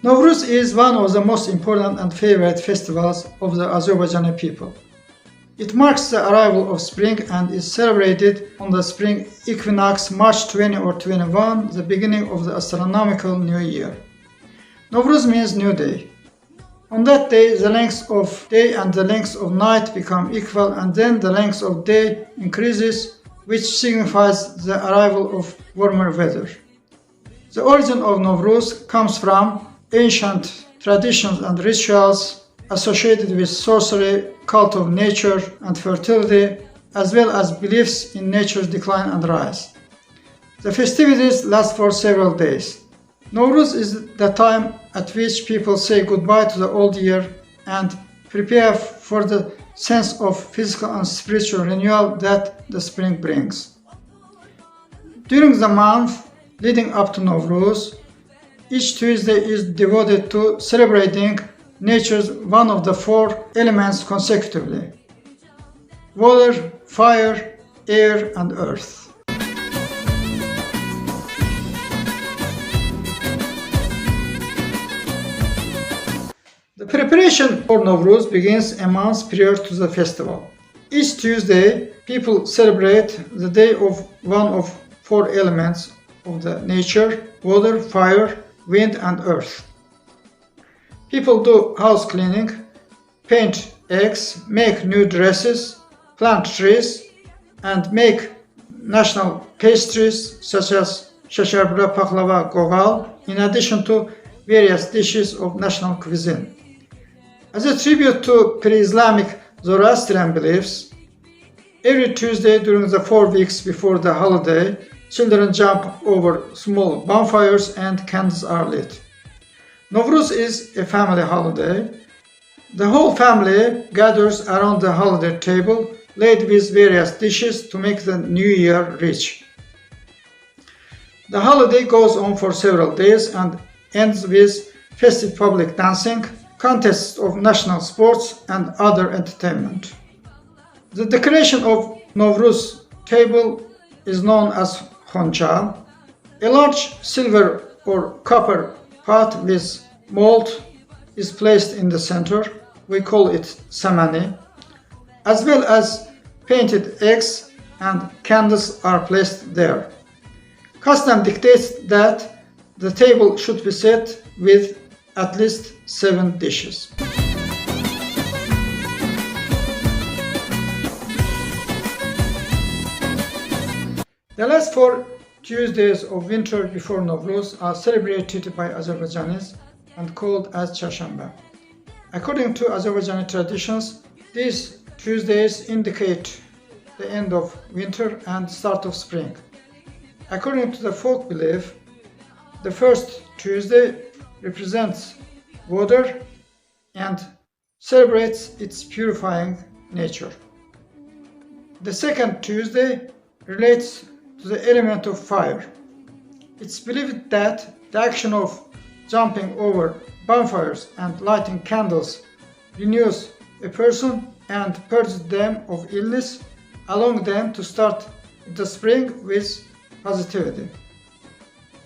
Novruz is one of the most important and favorite festivals of the Azerbaijani people. It marks the arrival of spring and is celebrated on the spring equinox March 20 or 21, the beginning of the astronomical new year. Novruz means new day. On that day, the length of day and the length of night become equal, and then the length of day increases, which signifies the arrival of warmer weather. The origin of Novruz comes from ancient traditions and rituals associated with sorcery, cult of nature and fertility, as well as beliefs in nature's decline and rise. The festivities last for several days. Novruz is the time at which people say goodbye to the old year and prepare for the sense of physical and spiritual renewal that the spring brings. During the month leading up to Novruz, each Tuesday is devoted to celebrating nature's one of the four elements consecutively: water, fire, air, and earth. The preparation for Novruz begins a month prior to the festival. Each Tuesday, people celebrate the day of one of four elements of the nature: water, fire, wind, and earth. People do house cleaning, paint eggs, make new dresses, plant trees, and make national pastries such as shasharbura, paklava, gogal, in addition to various dishes of national cuisine. As a tribute to pre-Islamic Zoroastrian beliefs, every Tuesday during the 4 weeks before the holiday, children jump over small bonfires and candles are lit. Novruz is a family holiday. The whole family gathers around the holiday table, laid with various dishes to make the new year rich. The holiday goes on for several days and ends with festive public dancing, contests of national sports, and other entertainment. The decoration of Novruz table is known as khoncha. A large silver or copper pot with mold is placed in the center. We call it samani. As well as painted eggs and candles are placed there. Custom dictates that the table should be set with at least 7 dishes. The last 4 Tuesdays of winter before Novruz are celebrated by Azerbaijanis and called as Çarşamba. According to Azerbaijani traditions, these Tuesdays indicate the end of winter and start of spring. According to the folk belief, the first Tuesday represents water and celebrates its purifying nature. The second Tuesday relates to the element of fire. It's believed that the action of jumping over bonfires and lighting candles renews a person and purges them of illness, allowing them to start the spring with positivity.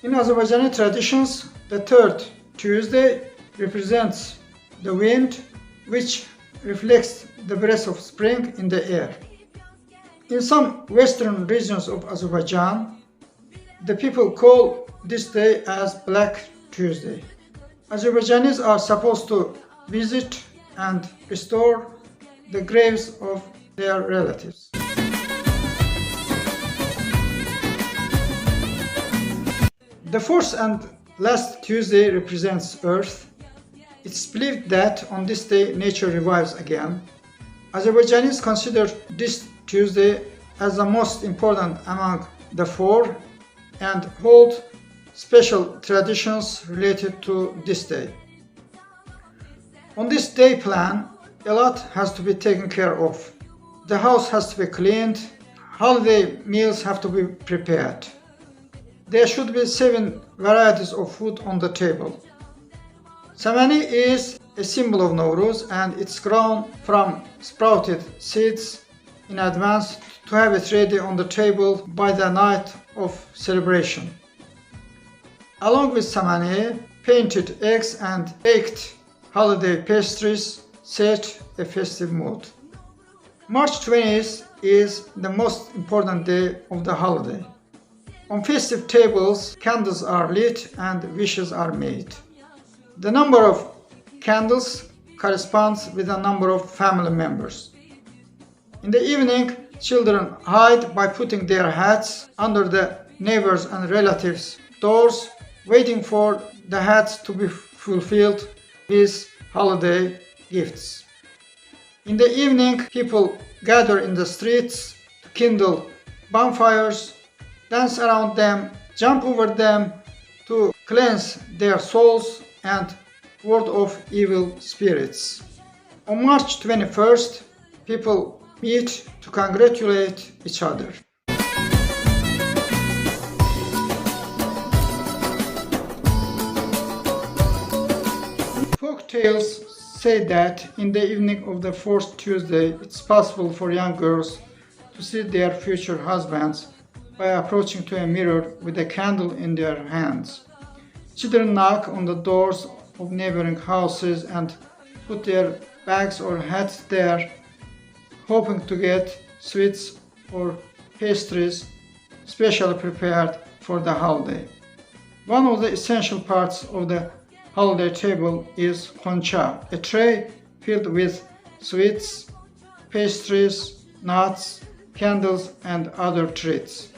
In Azerbaijani traditions, the third Tuesday represents the wind, which reflects the breath of spring in the air. In some western regions of Azerbaijan, the people call this day as Black Tuesday. Azerbaijanis are supposed to visit and restore the graves of their relatives. The fourth and last Tuesday represents Earth. It's believed that on this day nature revives again. Azerbaijanis consider this Tuesday as the most important among the 4 and hold special traditions related to this day. On this day plan, a lot has to be taken care of. The house has to be cleaned, holiday meals have to be prepared. There should be 7 varieties of food on the table. Samani is a symbol of Novruz and it's grown from sprouted seeds in advance to have it ready on the table by the night of celebration. along with samani, painted eggs and baked holiday pastries set a festive mood. March 20th is the most important day of the holiday. On festive tables, candles are lit and wishes are made. The number of candles corresponds with the number of family members. In the evening, children hide by putting their hats under the neighbors and relatives' doors, waiting for the hats to be fulfilled with holiday gifts. In the evening, people gather in the streets to kindle bonfires, dance around them, jump over them to cleanse their souls and ward off evil spirits. On March 21st, people meet to congratulate each other. Folk tales say that in the evening of the fourth Tuesday, it's possible for young girls to see their future husbands by approaching to a mirror with a candle in their hands. Children knock on the doors of neighboring houses and put their bags or hats there, hoping to get sweets or pastries specially prepared for the holiday. One of the essential parts of the holiday table is concha, a tray filled with sweets, pastries, nuts, candles, and other treats.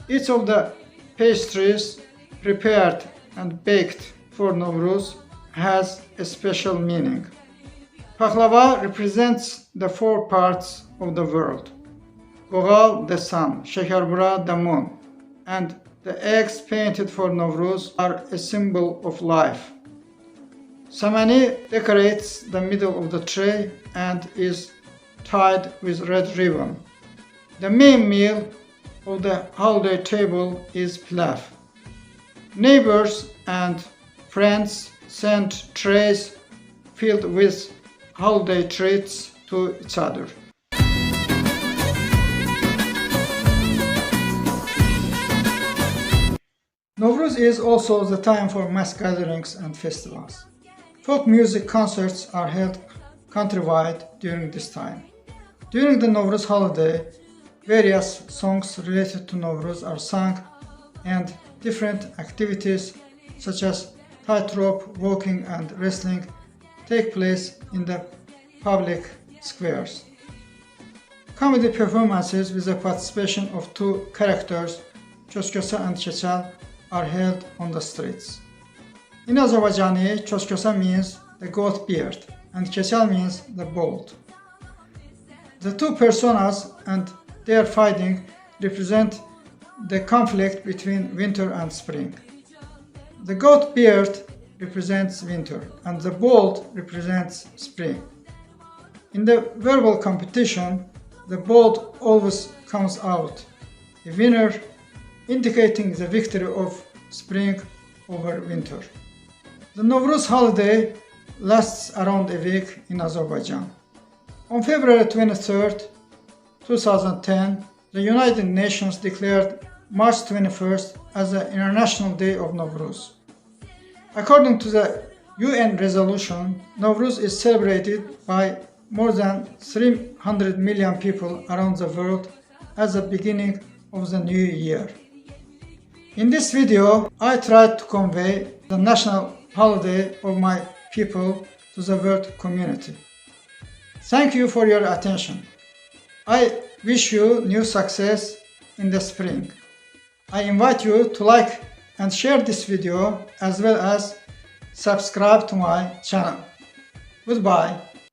Each of the pastries prepared and baked for Novruz has a special meaning. Paklava represents the four parts of the world. Gogal, the sun, Shekarbura, the moon, and the eggs painted for Novruz are a symbol of life. Samani decorates the middle of the tray and is tied with red ribbon. The main meal of the holiday table is pilaf. Neighbors and friends send trays filled with holiday treats to each other. Novruz is also the time for mass gatherings and festivals. Folk music concerts are held countrywide during this time. During the Novruz holiday, various songs related to Novruz are sung and different activities such as tightrope, walking and wrestling take place in the public squares. Comedy performances with the participation of two characters, Çoskyosa and Keçal, are held on the streets. In Azerbaijani, Çoskyosa means the goat beard and Keçal means the bold. The two personas and their fighting represent the conflict between winter and spring. The goat beard represents winter and the bold represents spring. In the verbal competition, the bold always comes out, a winner, indicating the victory of spring over winter. The Novruz holiday lasts around a week in Azerbaijan. On February 23, 2010, the United Nations declared March 21st as the International Day of Novruz. According to the UN resolution, Novruz is celebrated by more than 300 million people around the world as the beginning of the new year. In this video, I tried to convey the national holiday of my people to the world community. Thank you for your attention. I wish you new success in the spring. I invite you to like and share this video as well as subscribe to my channel. Goodbye.